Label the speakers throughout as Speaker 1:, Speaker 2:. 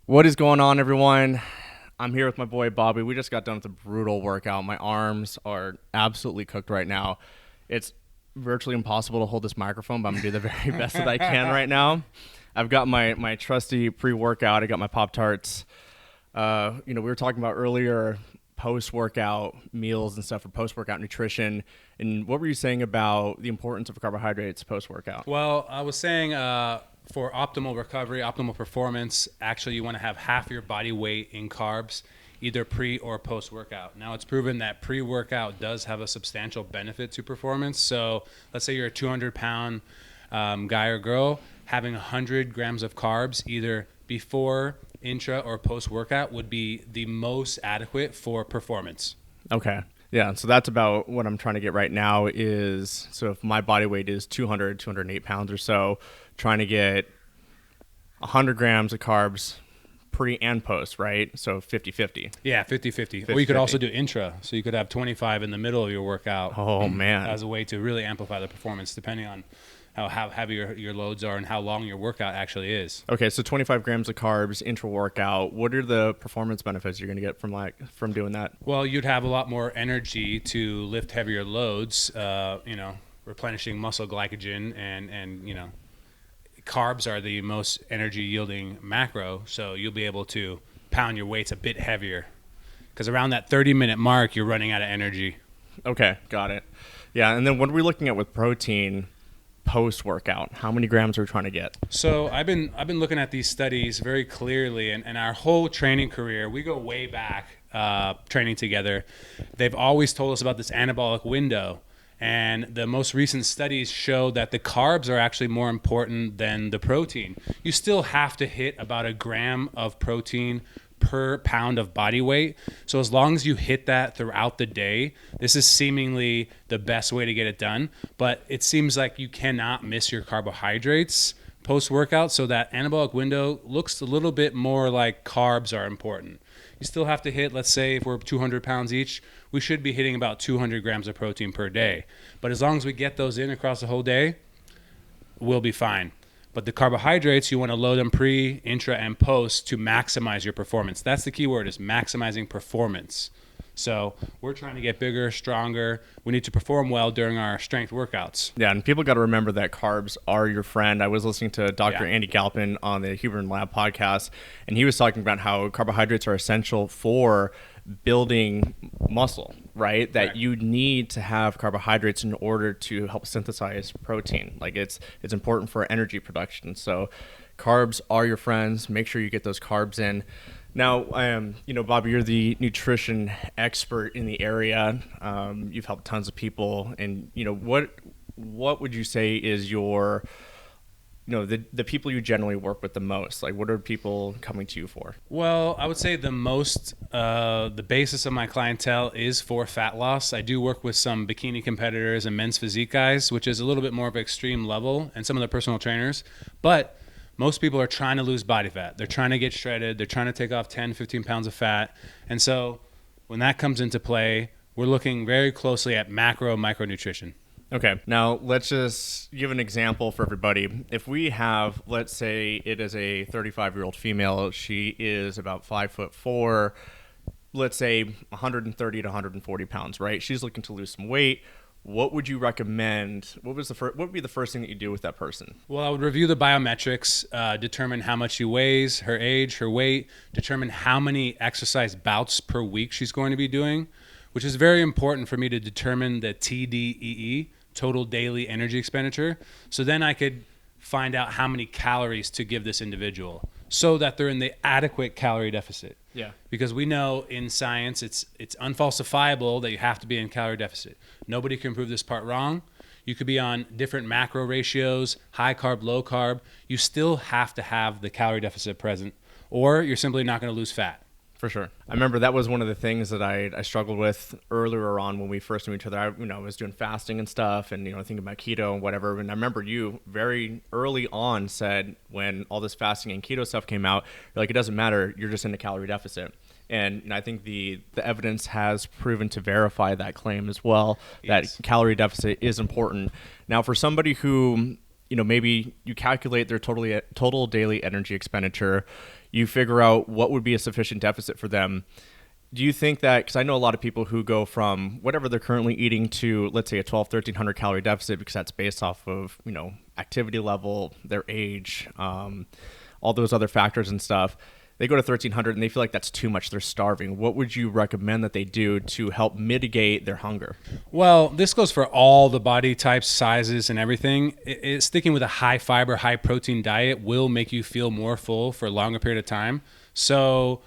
Speaker 1: What is going on, everyone? I'm here with my boy Bobby. We just got done with a brutal workout. My arms are absolutely cooked right now. It's virtually impossible to hold this microphone, but I'm gonna do the very best that I can right now. I've got my trusty pre-workout. I got my Pop-Tarts. We were talking about earlier post-workout meals and stuff for post-workout nutrition. And what were you saying about the importance of carbohydrates post-workout?
Speaker 2: Well, I was saying for optimal recovery, optimal performance, actually you want to have half your body weight in carbs, either pre or post-workout. Now, it's proven that pre-workout does have a substantial benefit to performance. So let's say you're a 200-pound guy or girl, having 100 grams of carbs either before, intra, or post-workout would be the most adequate for performance.
Speaker 1: Okay. Yeah, so that's about what I'm trying to get right now is, so if my body weight is 208 pounds or so, trying to get 100 grams of carbs pre and post, right? So 50-50.
Speaker 2: Yeah, 50-50. Or you could also do intra. So you could have 25 in the middle of your workout.
Speaker 1: Oh, man.
Speaker 2: As a way to really amplify the performance, depending on how heavy your loads are and how long your workout actually is.
Speaker 1: Okay, so 25 grams of carbs intra-workout. What are the performance benefits you're going to get from doing that?
Speaker 2: Well, you'd have a lot more energy to lift heavier loads, replenishing muscle glycogen and carbs are the most energy yielding macro, so you'll be able to pound your weights a bit heavier because around that 30-minute mark you're running out of energy.
Speaker 1: Okay, got it. Yeah, and then what are we looking at with protein post-workout? How many grams are we trying to get?
Speaker 2: So I've been looking at these studies very clearly, and our whole training career, we go way back training together. They've always told us about this anabolic window. And the most recent studies show that the carbs are actually more important than the protein. You still have to hit about a gram of protein per pound of body weight. So as long as you hit that throughout the day, this is seemingly the best way to get it done. But it seems like you cannot miss your carbohydrates post-workout. So that anabolic window looks a little bit more like carbs are important. You still have to hit, let's say if we're 200 pounds each, we should be hitting about 200 grams of protein per day. But as long as we get those in across the whole day, we'll be fine. But the carbohydrates, you want to load them pre, intra, and post to maximize your performance. That's the key word, is maximizing performance. So we're trying to get bigger, stronger. We need to perform well during our strength workouts.
Speaker 1: Yeah, and people got to remember that carbs are your friend. I was listening to Dr. Andy Galpin on the Huberman Lab podcast, and he was talking about how carbohydrates are essential for building muscle, right? That you need to have carbohydrates in order to help synthesize protein. Like it's important for energy production. So carbs are your friends. Make sure you get those carbs in. Now, Bobby, you're the nutrition expert in the area. You've helped tons of people, and what would you say is your, the people you generally work with the most? Like, what are people coming to you for?
Speaker 2: Well, I would say the basis of my clientele is for fat loss. I do work with some bikini competitors and men's physique guys, which is a little bit more of an extreme level, and some of the personal trainers, but most people are trying to lose body fat. They're trying to get shredded. They're trying to take off 10, 15 pounds of fat. And so when that comes into play, we're looking very closely at micronutrition.
Speaker 1: Okay. Now, let's just give an example for everybody. If we have, let's say it is a 35-year-old female. She is about 5'4", let's say 130 to 140 pounds, right? She's looking to lose some weight. What would you recommend? What would be the first thing that you do with that person?
Speaker 2: Well, I would review the biometrics, determine how much she weighs, her age, her weight, determine how many exercise bouts per week she's going to be doing, which is very important for me to determine the TDEE, total daily energy expenditure. So then I could find out how many calories to give this individual so that they're in the adequate calorie deficit.
Speaker 1: Yeah.
Speaker 2: Because we know in science it's unfalsifiable that you have to be in calorie deficit. Nobody can prove this part wrong. You could be on different macro ratios, high carb, low carb. You still have to have the calorie deficit present, or you're simply not going to lose fat.
Speaker 1: For sure. I remember that was one of the things that I struggled with earlier on when we first knew each other. I was doing fasting and stuff and, thinking about keto and whatever. And I remember you very early on said when all this fasting and keto stuff came out, you're like, it doesn't matter. You're just in a calorie deficit. And I think the evidence has proven to verify that claim as well, that calorie deficit is important. Now, for somebody who, maybe you calculate their total daily energy expenditure, you figure out what would be a sufficient deficit for them. Do you think that, because I know a lot of people who go from whatever they're currently eating to, let's say, a 1,300 calorie deficit, because that's based off of, activity level, their age, all those other factors and stuff. They go to 1,300 and they feel like that's too much. They're starving. What would you recommend that they do to help mitigate their hunger?
Speaker 2: Well, this goes for all the body types, sizes, and everything. Sticking with a high fiber, high protein diet will make you feel more full for a longer period of time. So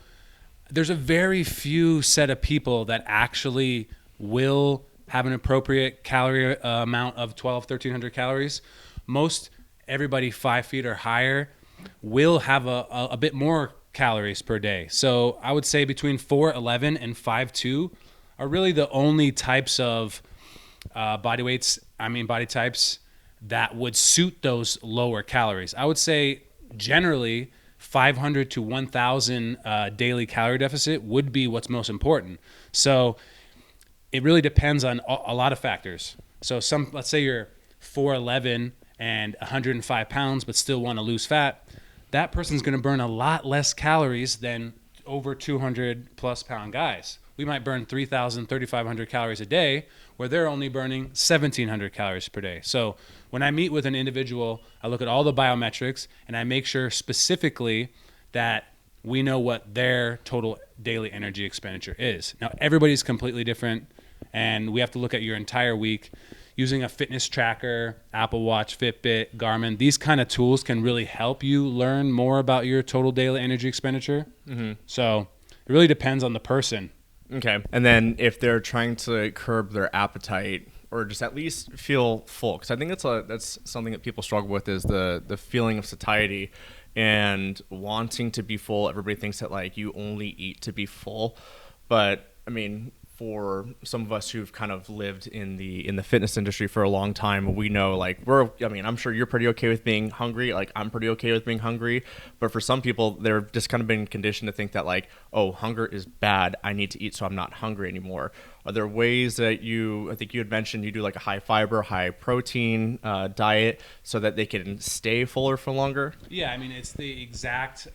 Speaker 2: there's a very few set of people that actually will have an appropriate calorie amount of 1,300 calories. Most everybody 5 feet or higher will have a bit more calories per day. So I would say between 4'11 and 5'2 are really the only types of body types that would suit those lower calories. I would say generally 500 to 1,000 daily calorie deficit would be what's most important. So it really depends on a lot of factors. So let's say you're 4'11 and 105 pounds but still want to lose fat. That person's going to burn a lot less calories than over 200 plus pound guys. We might burn 3,000, 3,500 calories a day, where they're only burning 1,700 calories per day. So when I meet with an individual, I look at all the biometrics and I make sure specifically that we know what their total daily energy expenditure is. Now, everybody's completely different, and we have to look at your entire week. Using a fitness tracker, Apple Watch, Fitbit, Garmin, these kind of tools can really help you learn more about your total daily energy expenditure. Mm-hmm. So it really depends on the person.
Speaker 1: Okay. And then if they're trying to curb their appetite or just at least feel full, because I think that's something that people struggle with, is the feeling of satiety and wanting to be full. Everybody thinks that like you only eat to be full, but I mean, for some of us who've kind of lived in the fitness industry for a long time, we know like I'm sure you're pretty okay with being hungry. Like I'm pretty okay with being hungry, but for some people, they're just kind of been conditioned to think that like, oh, hunger is bad. I need to eat so I'm not hungry anymore. Are there ways that I think you had mentioned you do like a high fiber, high protein diet so that they can stay fuller for longer?
Speaker 2: Yeah, I mean, it's the exact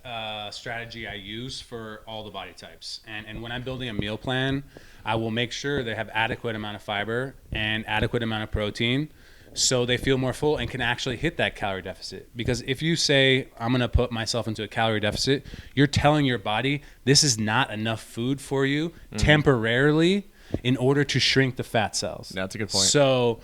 Speaker 2: strategy I use for all the body types. And when I'm building a meal plan, I will make sure they have adequate amount of fiber and adequate amount of protein so they feel more full and can actually hit that calorie deficit. Because if you say, I'm going to put myself into a calorie deficit, you're telling your body this is not enough food for you temporarily in order to shrink the fat cells.
Speaker 1: That's a good point.
Speaker 2: So,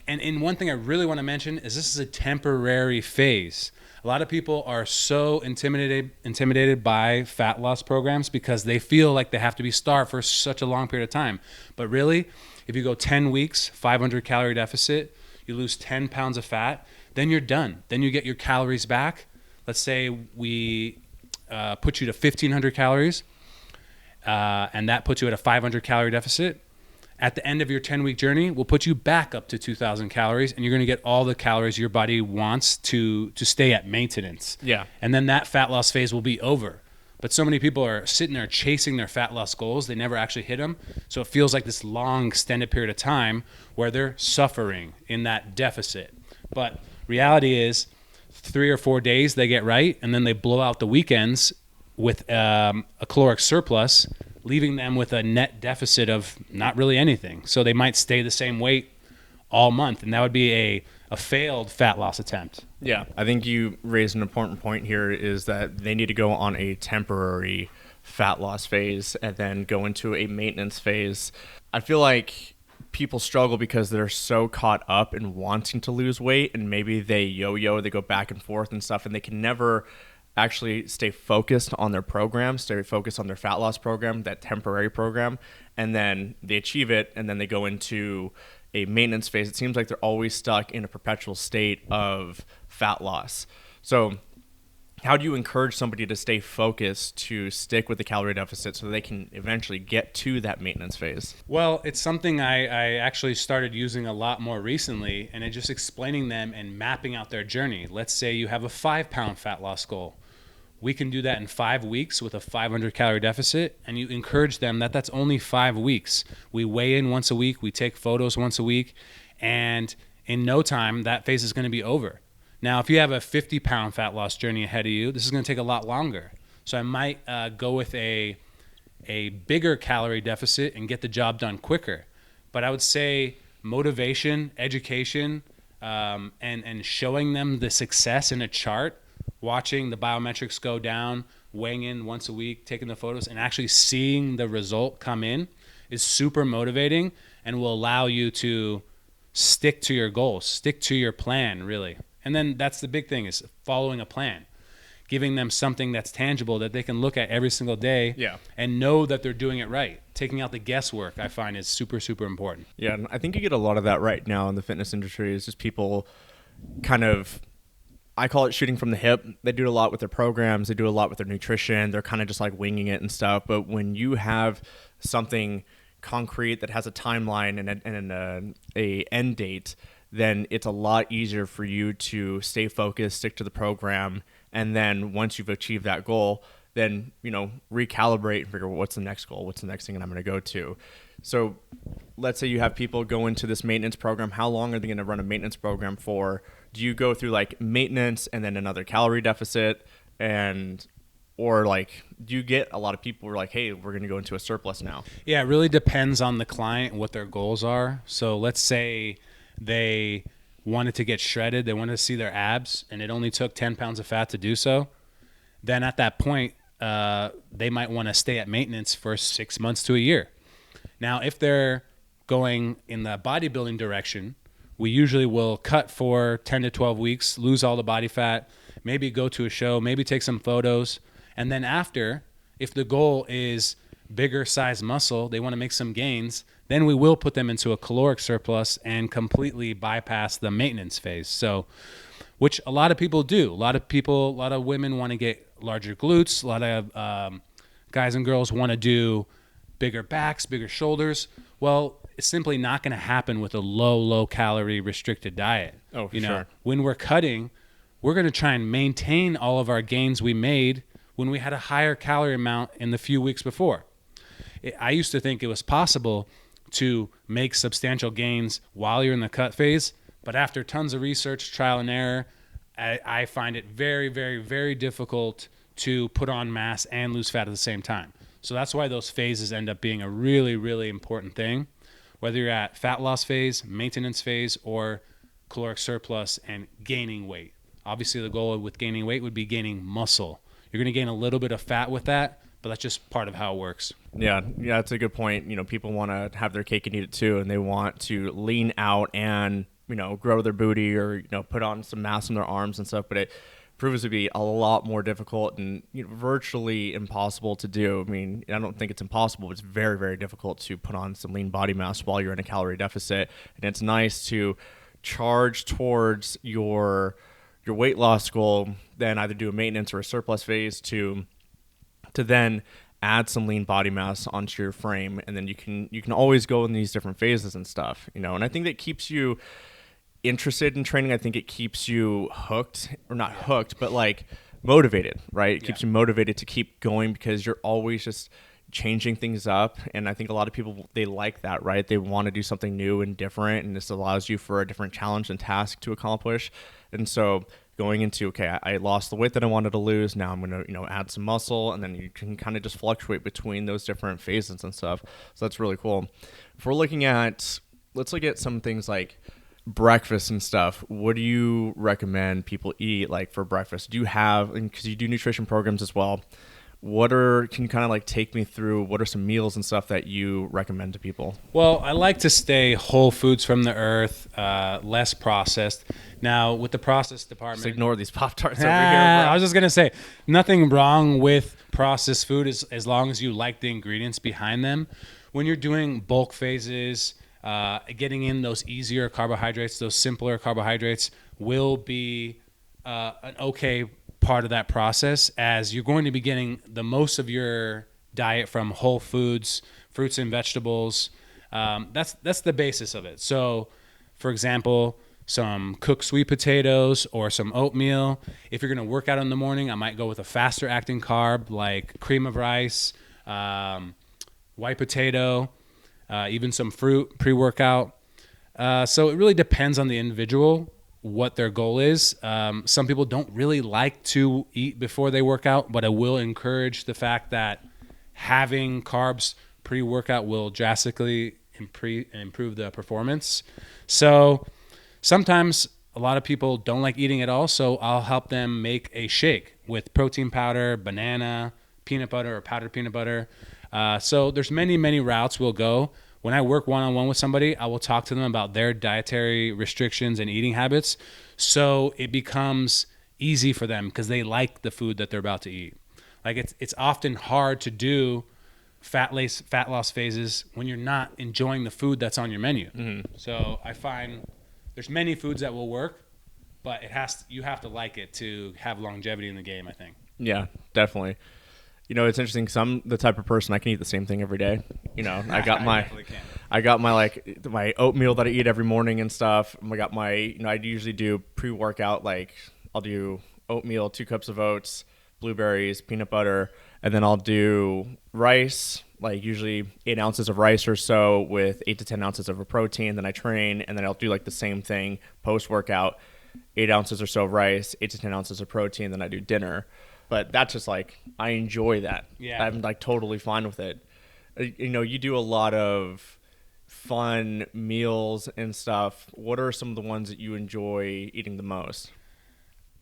Speaker 2: and one thing I really want to mention is this is a temporary phase. A lot of people are so intimidated by fat loss programs because they feel like they have to be starved for such a long period of time. But really, if you go 10 weeks, 500 calorie deficit, you lose 10 pounds of fat, then you're done. Then you get your calories back. Let's say we put you to 1,500 calories, and that puts you at a 500 calorie deficit. At the end of your 10-week journey, we'll put you back up to 2,000 calories, and you're going to get all the calories your body wants to stay at maintenance.
Speaker 1: Yeah.
Speaker 2: And then that fat loss phase will be over. But so many people are sitting there chasing their fat loss goals. They never actually hit them. So it feels like this long, extended period of time where they're suffering in that deficit. But reality is 3 or 4 days they get right, and then they blow out the weekends with a caloric surplus, leaving them with a net deficit of not really anything. So they might stay the same weight all month, and that would be a failed fat loss attempt.
Speaker 1: Yeah, I think you raised an important point here, is that they need to go on a temporary fat loss phase and then go into a maintenance phase. I feel like people struggle because they're so caught up in wanting to lose weight, and maybe they yo-yo, they go back and forth and stuff, and they can never actually stay focused on their program, stay focused on their fat loss program, that temporary program, and then they achieve it, and then they go into a maintenance phase. It seems like they're always stuck in a perpetual state of fat loss. So how do you encourage somebody to stay focused, to stick with the calorie deficit so they can eventually get to that maintenance phase?
Speaker 2: Well, it's something I actually started using a lot more recently, and it's just explaining them and mapping out their journey. Let's say you have a 5-pound fat loss goal. We can do that in 5 weeks with a 500 calorie deficit, and you encourage them that that's only 5 weeks. We weigh in once a week, we take photos once a week, and in no time, that phase is going to be over. Now, if you have a 50-pound fat loss journey ahead of you, this is going to take a lot longer. So I might go with a bigger calorie deficit and get the job done quicker. But I would say motivation, education, and showing them the success in a chart, watching the biometrics go down, weighing in once a week, taking the photos, and actually seeing the result come in is super motivating and will allow you to stick to your goals, stick to your plan, really. And then that's the big thing, is following a plan, giving them something that's tangible that they can look at every single day and know that they're doing it right. Taking out the guesswork, I find, is super, super important.
Speaker 1: Yeah, and I think you get a lot of that right now in the fitness industry. Is just people kind of, I call it shooting from the hip. They do a lot with their programs. They do a lot with their nutrition. They're kind of just like winging it and stuff. But when you have something concrete that has a timeline and a end date, then it's a lot easier for you to stay focused, stick to the program, and then once you've achieved that goal, then, you know, recalibrate and figure out what's the next goal, what's the next thing that I'm going to go to. So let's say you have people go into this maintenance program. How long are they going to run a maintenance program for? Do you go through like maintenance and then another calorie deficit, or like, do you get a lot of people who are like, hey, we're going to go into a surplus now?
Speaker 2: Yeah, it really depends on the client and what their goals are. So let's say they wanted to get shredded, they wanted to see their abs, and it only took 10 pounds of fat to do so. Then at that point, they might want to stay at maintenance for 6 months to a year. Now, if they're going in the bodybuilding direction, we usually will cut for 10 to 12 weeks, lose all the body fat, maybe go to a show, maybe take some photos. And then after, if the goal is bigger size muscle, they want to make some gains, then we will put them into a caloric surplus and completely bypass the maintenance phase. So, which a lot of people do. A lot of women want to get larger glutes. A lot of guys and girls want to do bigger backs, bigger shoulders. Well, it's simply not going to happen with a low calorie restricted diet.
Speaker 1: Oh, for sure.
Speaker 2: When we're cutting, we're going to try and maintain all of our gains we made when we had a higher calorie amount in the few weeks before. I used to think it was possible to make substantial gains while you're in the cut phase, but after tons of research, trial and error, I find it very, very, very difficult to put on mass and lose fat at the same time. So that's why those phases end up being a really, really important thing, whether you're at fat loss phase, maintenance phase, or caloric surplus and gaining weight. Obviously, the goal with gaining weight would be gaining muscle. You're going to gain a little bit of fat with that, but that's just part of how it works.
Speaker 1: Yeah, that's a good point. You know, people want to have their cake and eat it too, and they want to lean out and, you know, grow their booty or, you know, put on some mass on their arms and stuff, but it proves to be a lot more difficult and, you know, virtually impossible to do. I mean, I don't think it's impossible, but it's very, very difficult to put on some lean body mass while you're in a calorie deficit. And it's nice to charge towards your weight loss goal, then either do a maintenance or a surplus phase to then add some lean body mass onto your frame, and then you can always go in these different phases and stuff, you know. And I think that keeps you interested in training. I think it keeps you hooked, or not hooked, but like motivated, right? It keeps you motivated to keep going because you're always just changing things up. And I think a lot of people, they like that, right? They want to do something new and different, and this allows you for a different challenge and task to accomplish. And so going into, okay, I lost the weight that I wanted to lose. Now I'm going to, you know, add some muscle, and then you can kind of just fluctuate between those different phases and stuff. So that's really cool. If we're looking at, let's look at some things like breakfast and stuff. What do you recommend people eat like for breakfast? Do you have, and because you do nutrition programs as well, can you kind of like take me through what are some meals and stuff that you recommend to people?
Speaker 2: Well, I like to stay whole foods from the earth, less processed. Now, with the processed department,
Speaker 1: just ignore these Pop-Tarts over here, bro.
Speaker 2: I was just going to say, nothing wrong with processed food as long as you like the ingredients behind them. When you're doing bulk phases, getting in those easier carbohydrates, those simpler carbohydrates will be an okay part of that process, as you're going to be getting the most of your diet from whole foods, fruits and vegetables. That's the basis of it. So, for example, some cooked sweet potatoes or some oatmeal. If you're going to work out in the morning, I might go with a faster acting carb like cream of rice, white potato, even some fruit pre-workout. So it really depends on the individual. what their goal is. Some people don't really like to eat before they work out, but I will encourage the fact that having carbs pre-workout will drastically improve the performance. So sometimes a lot of people don't like eating at all, so I'll help them make a shake with protein powder, banana, peanut butter, or powdered peanut butter. So there's many routes we'll go. When I work one-on-one with somebody, I will talk to them about their dietary restrictions and eating habits, so it becomes easy for them because they like the food that they're about to eat. Like it's often hard to do fat loss phases when you're not enjoying the food that's on your menu. Mm-hmm. So I find there's many foods that will work, but you have to like it to have longevity in the game, I think.
Speaker 1: Yeah, definitely. You know, it's interesting because I'm the type of person I can eat the same thing every day. You know, I got my oatmeal that I eat every morning and stuff. I got my, I usually do pre-workout, like I'll do oatmeal, 2 cups of oats, blueberries, peanut butter, and then I'll do rice, like usually 8 ounces of rice or so with 8 to 10 ounces of a protein. Then I train, and then I'll do like the same thing post-workout, 8 ounces or so of rice, 8 to 10 ounces of protein. Then I do dinner. But that's just like, I enjoy that.
Speaker 2: Yeah.
Speaker 1: I'm like totally fine with it. You know, you do a lot of fun meals and stuff. What are some of the ones that you enjoy eating the most?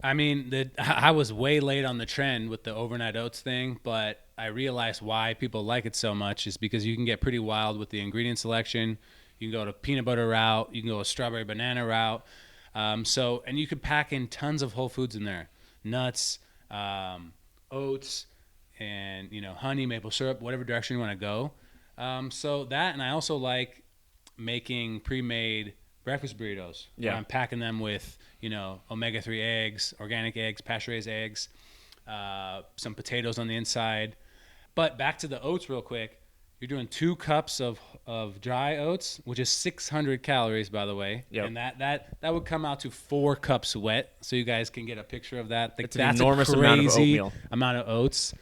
Speaker 2: I mean, I was way late on the trend with the overnight oats thing, but I realized why people like it so much is because you can get pretty wild with the ingredient selection. You can go to peanut butter route. You can go a strawberry banana route. And you could pack in tons of whole foods in there. Nuts, oats, and honey, maple syrup, whatever direction you want to go. So that, and I also like making pre-made breakfast burritos.
Speaker 1: Yeah,
Speaker 2: I'm packing them with omega-3 eggs, organic eggs, pasture-raised eggs, some potatoes on the inside. But back to the oats real quick. You're doing 2 cups of dry oats, which is 600 calories, by the way.
Speaker 1: Yep.
Speaker 2: And that would come out to 4 cups wet, so you guys can get a picture of that.
Speaker 1: It's an enormous amount of oatmeal.
Speaker 2: Amount of oats.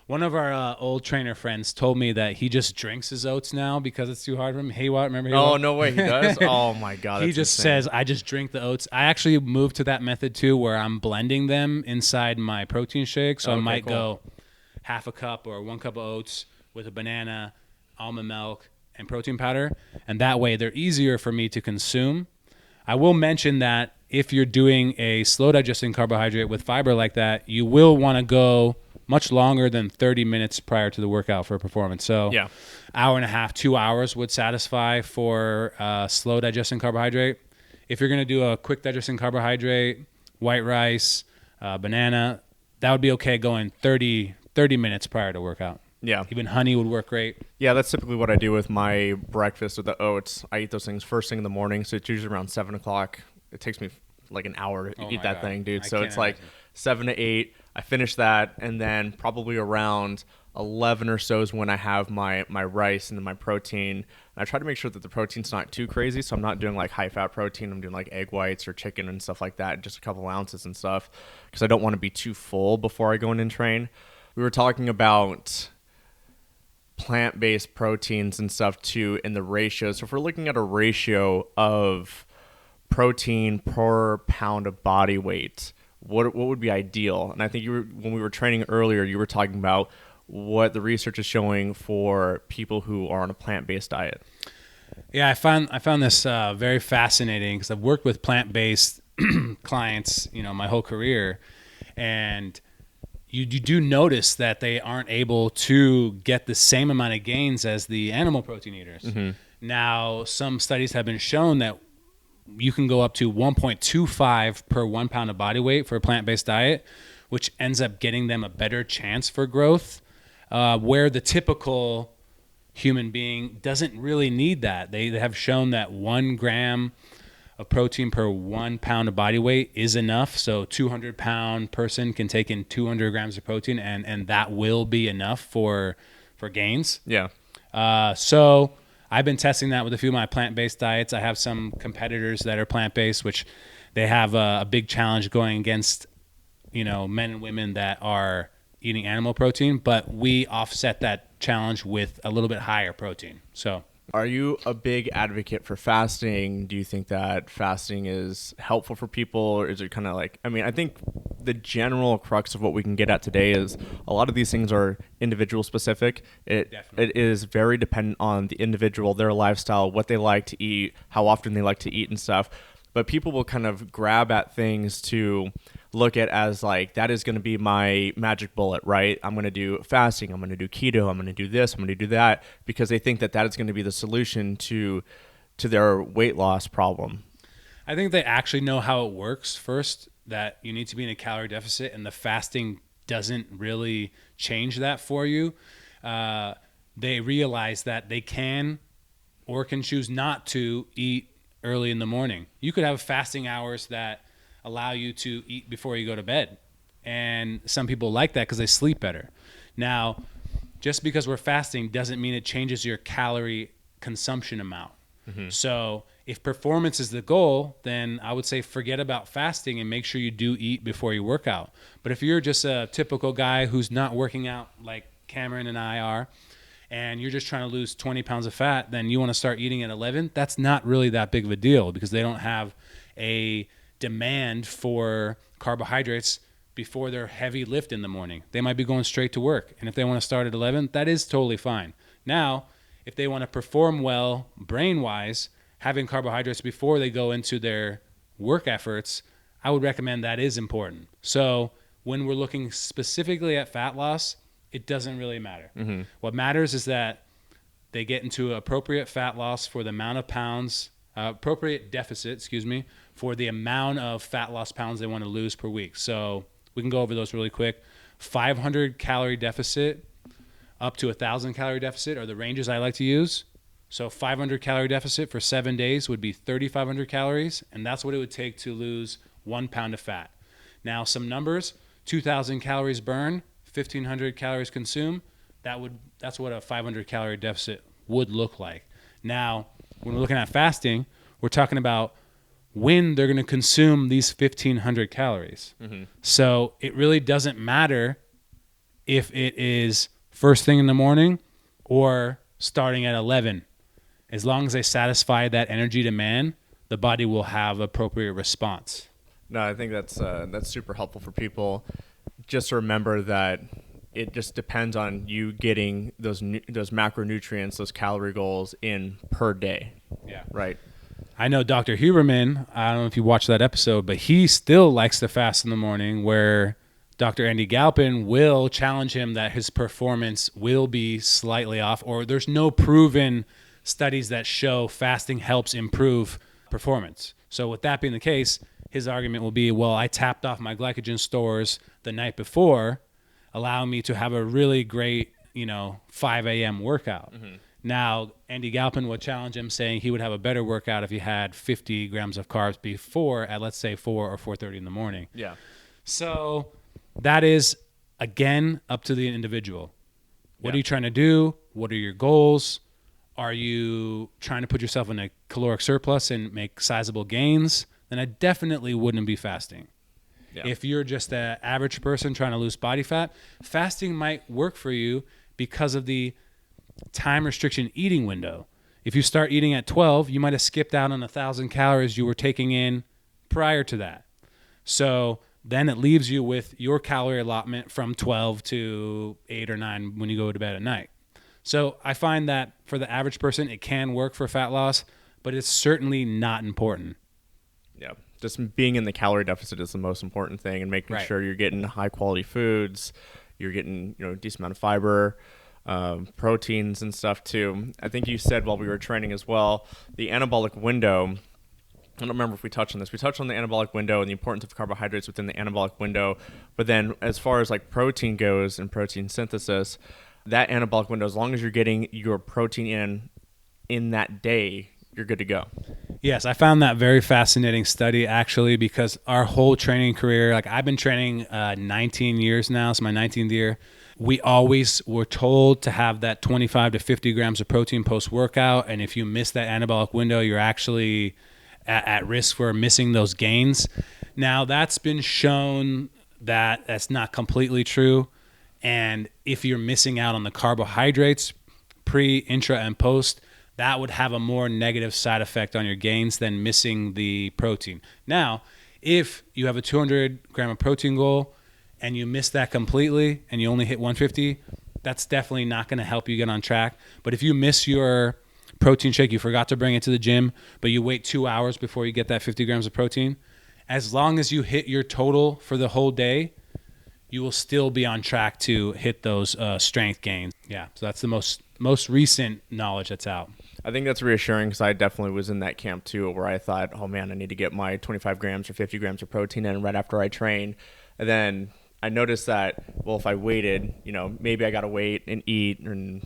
Speaker 2: One of our old trainer friends told me that he just drinks his oats now because it's too hard for him. Haywatt, remember Haywatt?
Speaker 1: Oh, no way, he does? Oh, my God.
Speaker 2: He just says, I just drink the oats. I actually moved to that method, too, where I'm blending them inside my protein shake. So I might go half a cup or 1 cup of oats with a banana, almond milk, and protein powder, and that way they're easier for me to consume. I will mention that if you're doing a slow digesting carbohydrate with fiber like that, you will want to go much longer than 30 minutes prior to the workout for performance. So
Speaker 1: yeah,
Speaker 2: hour and a half, 2 hours would satisfy for slow digesting carbohydrate. If you're going to do a quick digesting carbohydrate, white rice, banana, that would be okay going 30 minutes prior to workout.
Speaker 1: Yeah.
Speaker 2: Even honey would work great.
Speaker 1: Yeah, that's typically what I do with my breakfast with the oats. I eat those things first thing in the morning, so it's usually around 7 o'clock. It takes me like an hour to eat that thing, dude. So it's like 7 to 8. I finish that, and then probably around 11 or so is when I have my rice and then my protein. And I try to make sure that the protein's not too crazy, so I'm not doing like high-fat protein. I'm doing like egg whites or chicken and stuff like that, just a couple ounces and stuff, because I don't want to be too full before I go in and train. We were talking about plant-based proteins and stuff too in the ratio. So if we're looking at a ratio of protein per pound of body weight, what would be ideal? And I think when we were training earlier, you were talking about what the research is showing for people who are on a plant-based diet.
Speaker 2: Yeah, I found this very fascinating because I've worked with plant-based clients, my whole career, and you do notice that they aren't able to get the same amount of gains as the animal protein eaters. Mm-hmm. Now, some studies have been shown that you can go up to 1.25 per 1 pound of body weight for a plant-based diet, which ends up getting them a better chance for growth, where the typical human being doesn't really need that. They have shown that 1 gram of protein per 1 pound of body weight is enough. So 200-pound person can take in 200 grams of protein, and that will be enough for gains.
Speaker 1: Yeah.
Speaker 2: So I've been testing that with a few of my plant-based diets. I have some competitors that are plant-based, which they have a big challenge going against, men and women that are eating animal protein, but we offset that challenge with a little bit higher protein. So
Speaker 1: Are you a big advocate for fasting? Do you think that fasting is helpful for people? Or is it kind of like, I mean, I think the general crux of what we can get at today is a lot of these things are individual specific. It is very dependent on the individual, their lifestyle, what they like to eat, how often they like to eat and stuff. But people will kind of grab at things to look at as like, that is going to be my magic bullet, right? I'm going to do fasting. I'm going to do keto. I'm going to do this. I'm going to do that, because they think that that is going to be the solution to their weight loss problem.
Speaker 2: I think they actually know how it works first, that you need to be in a calorie deficit, and the fasting doesn't really change that for you. They realize that they can or can choose not to eat early in the morning. You could have fasting hours that allow you to eat before you go to bed. And some people like that because they sleep better. Now, just because we're fasting doesn't mean it changes your calorie consumption amount. Mm-hmm. So if performance is the goal, then I would say forget about fasting and make sure you do eat before you work out. But if you're just a typical guy who's not working out like Cameron and I are, and you're just trying to lose 20 pounds of fat, then you want to start eating at 11, that's not really that big of a deal, because they don't have a demand for carbohydrates before their heavy lift in the morning. They might be going straight to work. And if they want to start at 11, that is totally fine. Now, if they want to perform well brain-wise, having carbohydrates before they go into their work efforts, I would recommend that is important. So when we're looking specifically at fat loss, it doesn't really matter. Mm-hmm. What matters is that they get into appropriate fat loss for the amount of pounds, appropriate deficit, for the amount of fat loss pounds they want to lose per week. So we can go over those really quick. 500 calorie deficit up to 1,000 calorie deficit are the ranges I like to use. So 500 calorie deficit for 7 days would be 3,500 calories, and that's what it would take to lose 1 pound of fat. Now, some numbers: 2,000 calories burn, 1,500 calories consume. That's what a 500 calorie deficit would look like. Now, when we're looking at fasting, we're talking about when they're going to consume these 1,500 calories. Mm-hmm. So it really doesn't matter if it is first thing in the morning or starting at 11. As long as they satisfy that energy demand, the body will have appropriate response.
Speaker 1: No, I think that's super helpful for people. Just to remember that it just depends on you getting those macronutrients, those calorie goals in per day.
Speaker 2: Yeah.
Speaker 1: Right.
Speaker 2: I know Dr. Huberman, I don't know if you watched that episode, but he still likes to fast in the morning, where Dr. Andy Galpin will challenge him that his performance will be slightly off, or there's no proven studies that show fasting helps improve performance. So with that being the case, his argument will be, well, I tapped off my glycogen stores the night before, allowing me to have a really great, 5 a.m. workout. Mm-hmm. Now, Andy Galpin would challenge him, saying he would have a better workout if he had 50 grams of carbs before at, let's say, 4 or 4:30 in the morning.
Speaker 1: Yeah.
Speaker 2: So that is, again, up to the individual. What are you trying to do? What are your goals? Are you trying to put yourself in a caloric surplus and make sizable gains? Then I definitely wouldn't be fasting. Yeah. If you're just an average person trying to lose body fat, fasting might work for you because of the time restriction eating window. If you start eating at 12, you might have skipped out on 1,000 calories you were taking in prior to that. So then it leaves you with your calorie allotment from 12 to 8 or 9 when you go to bed at night. So I find that for the average person, it can work for fat loss, but it's certainly not important.
Speaker 1: Yeah. Just being in the calorie deficit is the most important thing, and making sure you're getting high quality foods, you're getting, a decent amount of fiber, proteins and stuff too. I think you said while we were training as well, the anabolic window. I don't remember if we touched on this. We touched on the anabolic window and the importance of carbohydrates within the anabolic window. But then as far as like protein goes and protein synthesis, that anabolic window, as long as you're getting your protein in that day, you're good to go.
Speaker 2: Yes, I found that very fascinating study, actually, because our whole training career, like I've been training 19 years now, it's my 19th year. We always were told to have that 25 to 50 grams of protein post-workout, and if you miss that anabolic window, you're actually at risk for missing those gains. Now, that's been shown that that's not completely true, and if you're missing out on the carbohydrates pre, intra, and post, that would have a more negative side effect on your gains than missing the protein. Now, if you have a 200 gram of protein goal and you miss that completely and you only hit 150, that's definitely not going to help you get on track. But if you miss your protein shake, you forgot to bring it to the gym, but you wait 2 hours before you get that 50 grams of protein, as long as you hit your total for the whole day, you will still be on track to hit those strength gains. Yeah, so that's the most recent knowledge that's out.
Speaker 1: I think that's reassuring because I definitely was in that camp too, where I thought, oh man, I need to get my 25 grams or 50 grams of protein in right after I train. And then I noticed that, well, if I waited, maybe I got to wait and eat and,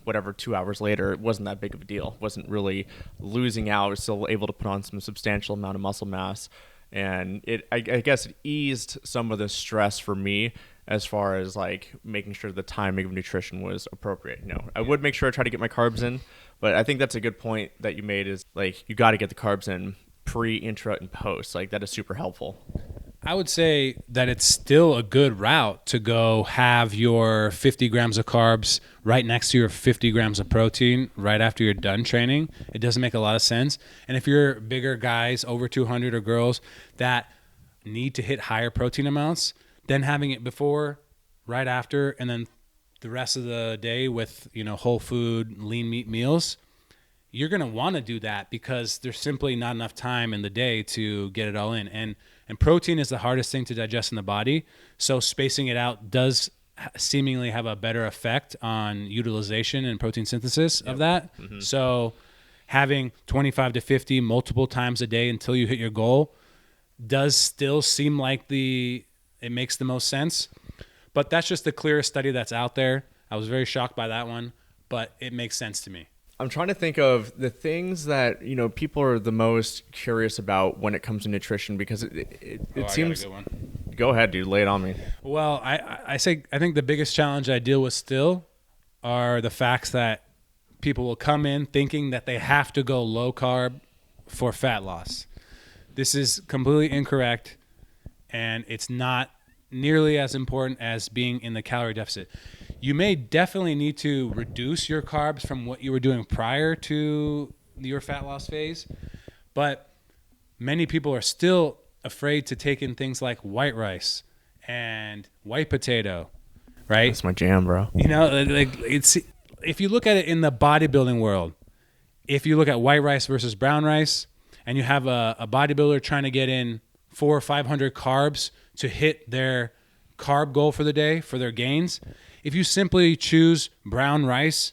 Speaker 1: whatever, 2 hours later, it wasn't that big of a deal. It wasn't really losing out. I was still able to put on some substantial amount of muscle mass. And I guess it eased some of the stress for me as far as like making sure the timing of nutrition was appropriate. I would make sure I try to get my carbs in, but I think that's a good point that you made is like, you got to get the carbs in pre, intra, and post. Like that is super helpful.
Speaker 2: I would say that it's still a good route to go have your 50 grams of carbs right next to your 50 grams of protein right after you're done training. It doesn't make a lot of sense. And if you're bigger guys, over 200, or girls that need to hit higher protein amounts, then having it before, right after, and then the rest of the day with, whole food, lean meat meals, you're going to want to do that because there's simply not enough time in the day to get it all in. And protein is the hardest thing to digest in the body. So spacing it out does seemingly have a better effect on utilization and protein synthesis of that. Mm-hmm. So having 25 to 50 multiple times a day until you hit your goal does still seem like it makes the most sense. But that's just the clearest study that's out there. I was very shocked by that one, but it makes sense to me.
Speaker 1: I'm trying to think of the things that, people are the most curious about when it comes to nutrition, because it seems. I got a good one. Go ahead, dude. Lay it on me.
Speaker 2: Well, I think the biggest challenge I deal with still are the facts that people will come in thinking that they have to go low carb for fat loss. This is completely incorrect, and it's not nearly as important as being in the calorie deficit. You may definitely need to reduce your carbs from what you were doing prior to your fat loss phase, but many people are still afraid to take in things like white rice and white potato, right?
Speaker 1: That's my jam, bro.
Speaker 2: It's if you look at it in the bodybuilding world, if you look at white rice versus brown rice, and you have a bodybuilder trying to get in 400 or 500 carbs to hit their carb goal for the day for their gains, if you simply choose brown rice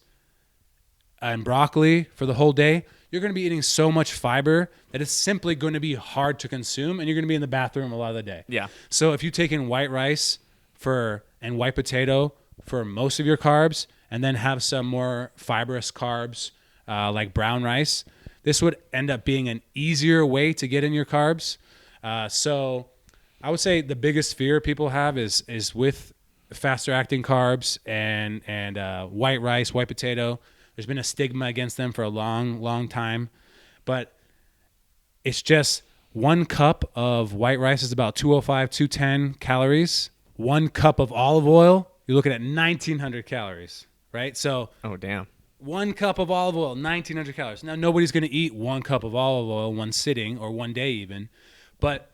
Speaker 2: and broccoli for the whole day, you're going to be eating so much fiber that it's simply going to be hard to consume, and you're going to be in the bathroom a lot of the day.
Speaker 1: Yeah.
Speaker 2: So if you take in white rice and white potato for most of your carbs, and then have some more fibrous carbs like brown rice, this would end up being an easier way to get in your carbs. So I would say the biggest fear people have is with faster acting carbs and white rice, white potato. There's been a stigma against them for a long, long time, but it's just 1 cup of white rice is about 205, 210 calories. 1 cup of olive oil, you're looking at 1,900 calories, right? So,
Speaker 1: oh damn,
Speaker 2: 1 cup of olive oil, 1,900 calories. Now, nobody's going to eat 1 cup of olive oil one sitting or one day even, but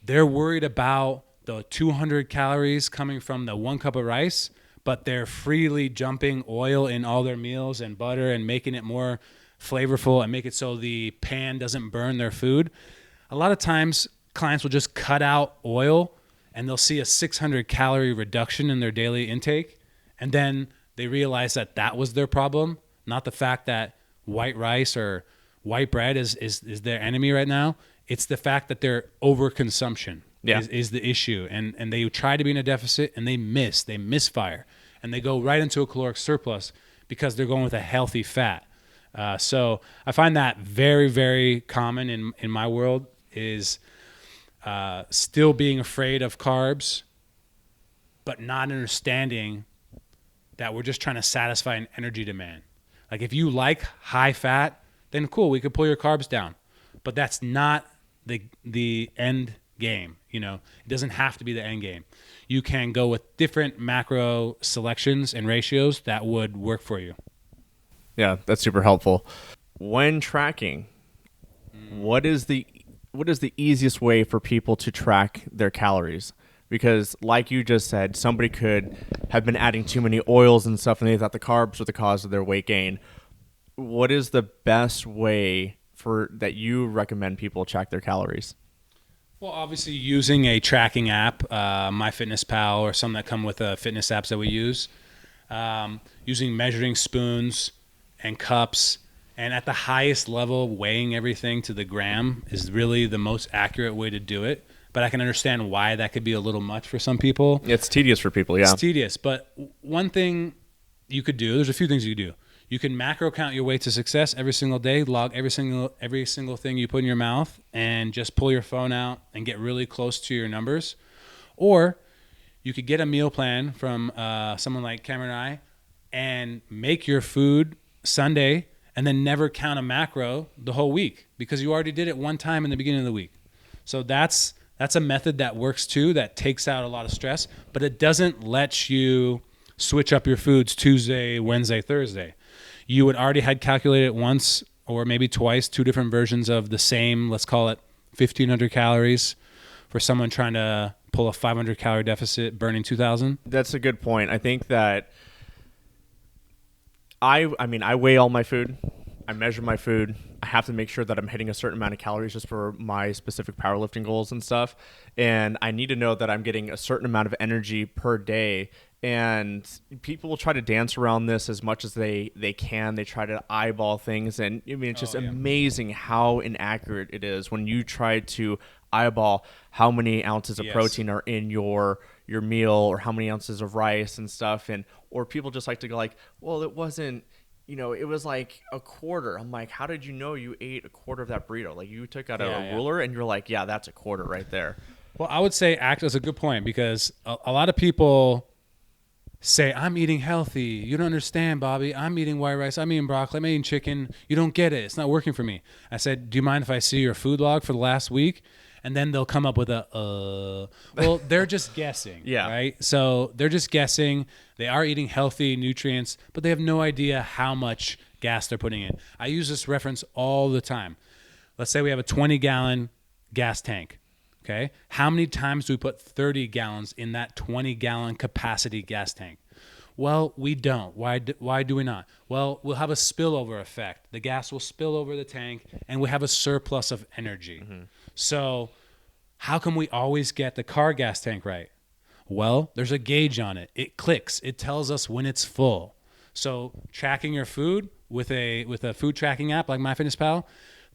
Speaker 2: they're worried about the 200 calories coming from the 1 cup of rice, but they're freely jumping oil in all their meals and butter and making it more flavorful and make it so the pan doesn't burn their food. A lot of times clients will just cut out oil and they'll see a 600 calorie reduction in their daily intake, and then they realize that was their problem, not the fact that white rice or white bread is their enemy right now. It's the fact that their overconsumption is the issue, and they try to be in a deficit and they misfire, and they go right into a caloric surplus because they're going with a healthy fat. So I find that very, very common in my world is still being afraid of carbs, but not understanding that we're just trying to satisfy an energy demand. Like if you like high fat, then cool, we could pull your carbs down, but that's not the end game. It doesn't have to be the end game. You can go with different macro selections and ratios that would work for you.
Speaker 1: Yeah, that's super helpful. When tracking, what is the easiest way for people to track their calories? Because like you just said, somebody could have been adding too many oils and stuff and they thought the carbs were the cause of their weight gain. What is the best way for that you recommend people track their calories?
Speaker 2: Well, obviously using a tracking app, MyFitnessPal or some that come with fitness apps that we use, using measuring spoons and cups, and at the highest level, weighing everything to the gram is really the most accurate way to do it. But I can understand why that could be a little much for some people.
Speaker 1: It's tedious for people, yeah.
Speaker 2: It's tedious, but one thing you could do, there's a few things you could do. You can macro count your way to success every single day, log every single thing you put in your mouth, and just pull your phone out and get really close to your numbers. Or you could get a meal plan from someone like Cameron and I and make your food Sunday and then never count a macro the whole week because you already did it one time in the beginning of the week. So that's a method that works too, that takes out a lot of stress, but it doesn't let you switch up your foods Tuesday, Wednesday, Thursday. You would already had calculated once or maybe twice, 2 different versions of the same, let's call it 1,500 calories for someone trying to pull a 500 calorie deficit, burning 2,000.
Speaker 1: That's a good point. I think that I weigh all my food. I measure my food. I have to make sure that I'm hitting a certain amount of calories just for my specific powerlifting goals and stuff. And I need to know that I'm getting a certain amount of energy per day. And people will try to dance around this as much as they can. They try to eyeball things. And I mean, it's just amazing how inaccurate it is when you try to eyeball how many ounces of protein are in your meal or how many ounces of rice and stuff. Or people just like to go like, well, it wasn't, it was like a quarter. I'm like, how did you know you ate a quarter of that burrito? Like you took out a ruler and you're like, yeah, that's a quarter right there.
Speaker 2: Well, I would say that's a good point because a lot of people say, I'm eating healthy. You don't understand, Bobby. I'm eating white rice. I'm eating broccoli. I'm eating chicken. You don't get it. It's not working for me. I said, do you mind if I see your food log for the last week? And then they'll come up with well, they're just guessing, right? So they're just guessing. They are eating healthy nutrients, but they have no idea how much gas they're putting in. I use this reference all the time. Let's say we have a 20-gallon gas tank, okay? How many times do we put 30 gallons in that 20-gallon capacity gas tank? Well, we don't. Why do we not? Well, we'll have a spillover effect. The gas will spill over the tank, and we have a surplus of energy. Mm-hmm. So how can we always get the car gas tank right? Well, there's a gauge on it. It clicks. It tells us when it's full. So tracking your food with a food tracking app like MyFitnessPal,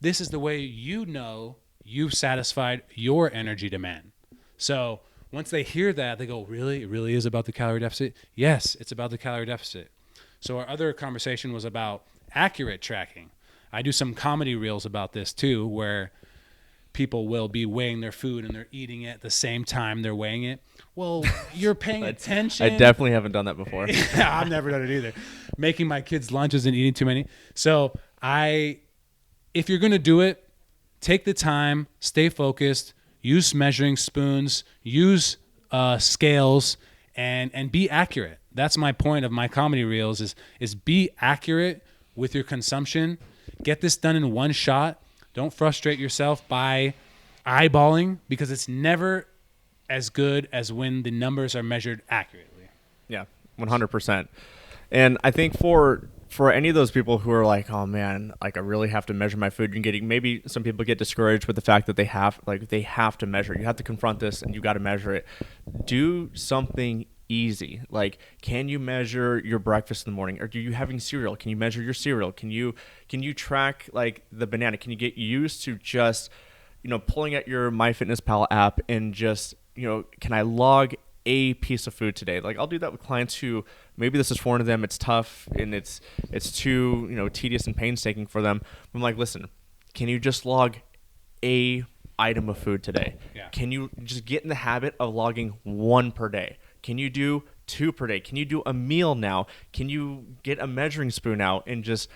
Speaker 2: this is the way you know you've satisfied your energy demand. So once they hear that, they go, really? It really is about the calorie deficit? Yes, it's about the calorie deficit. So our other conversation was about accurate tracking. I do some comedy reels about this too, where people will be weighing their food and they're eating it at the same time they're weighing it. Well, you're paying attention.
Speaker 1: I definitely haven't done that before.
Speaker 2: Yeah, I've never done it either. Making my kids lunches and eating too many. So if you're going to do it, take the time, stay focused, use measuring spoons, use scales, and be accurate. That's my point of my comedy reels is be accurate with your consumption. Get this done in one shot. Don't frustrate yourself by eyeballing because it's never as good as when the numbers are measured accurately.
Speaker 1: Yeah, 100%. And I think for any of those people who are like, oh man, like I really have to measure my food, maybe some people get discouraged with the fact that they have to measure. You have to confront this and you got to measure it. Do something easy. Like, can you measure your breakfast in the morning? Or do you having cereal? Can you measure your cereal? Can you track like the banana? Can you get used to just, pulling at your MyFitnessPal app and just, can I log a piece of food today? Like I'll do that with clients who maybe this is foreign to them. It's tough and it's too, tedious and painstaking for them. I'm like, listen, can you just log a item of food today?
Speaker 2: Yeah.
Speaker 1: Can you just get in the habit of logging 1 per day? Can you do 2 per day? Can you do a meal now? Can you get a measuring spoon out and just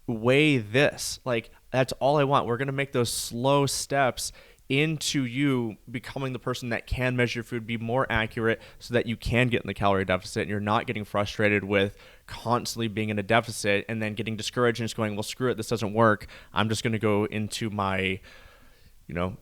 Speaker 1: weigh this? Like, that's all I want. We're going to make those slow steps into you becoming the person that can measure your food, be more accurate so that you can get in the calorie deficit and you're not getting frustrated with constantly being in a deficit and then getting discouraged and just going, well, screw it, this doesn't work. I'm just going to go into my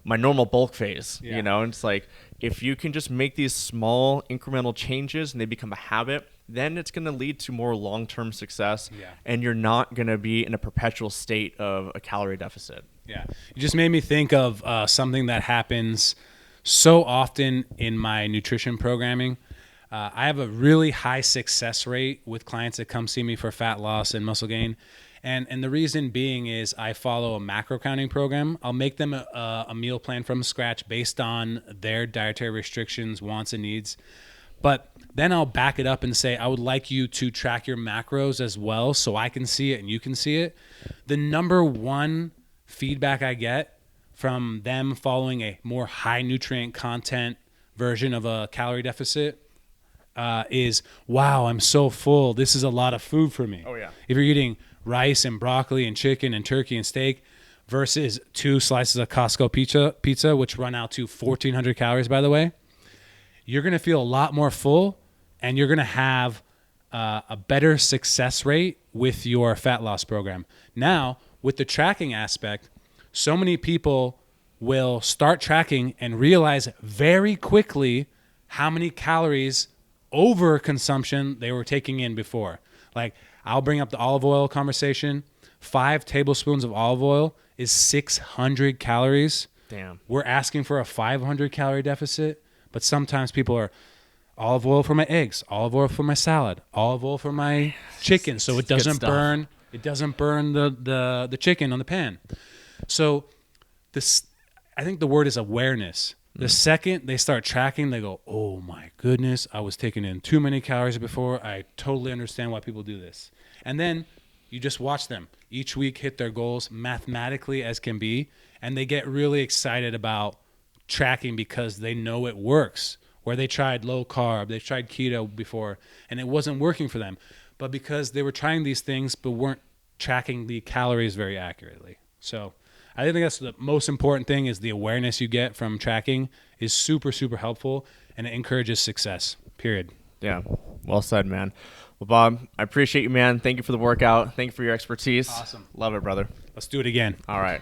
Speaker 1: my normal bulk phase, and it's like, if you can just make these small incremental changes and they become a habit, then it's going to lead to more long-term success, and you're not going to be in a perpetual state of a calorie deficit.
Speaker 2: Yeah. You just made me think of something that happens so often in my nutrition programming. I have a really high success rate with clients that come see me for fat loss and muscle gain. And the reason being is I follow a macro counting program. I'll make them a meal plan from scratch based on their dietary restrictions, wants, and needs. But then I'll back it up and say, I would like you to track your macros as well so I can see it and you can see it. The number one feedback I get from them following a more high nutrient content version of a calorie deficit is, wow, I'm so full. This is a lot of food for me.
Speaker 1: Oh, yeah.
Speaker 2: If you're eating rice and broccoli and chicken and turkey and steak versus 2 slices of Costco pizza, which run out to 1,400 calories, by the way, you're going to feel a lot more full and you're going to have a better success rate with your fat loss program. Now, with the tracking aspect, so many people will start tracking and realize very quickly how many calories over consumption they were taking in before. Like, I'll bring up the olive oil conversation. 5 tablespoons of olive oil is 600 calories.
Speaker 1: Damn.
Speaker 2: We're asking for a 500 calorie deficit, but sometimes people are olive oil for my eggs, olive oil for my salad, olive oil for my chicken, so it doesn't burn. It doesn't burn the chicken on the pan. So this, I think the word is awareness. The second they start tracking, they go, oh my goodness, I was taking in too many calories before. I totally understand why people do this. And then you just watch them each week hit their goals mathematically as can be, and they get really excited about tracking because they know it works. Where they tried low carb, they tried keto before, and it wasn't working for them. But because they were trying these things but weren't tracking the calories very accurately. So I think that's the most important thing, is the awareness you get from tracking is super, super helpful, and it encourages success, period.
Speaker 1: Yeah. Well said, man. Well, Bob, I appreciate you, man. Thank you for the workout. Thank you for your expertise.
Speaker 2: Awesome.
Speaker 1: Love it, brother.
Speaker 2: Let's do it again.
Speaker 1: All right.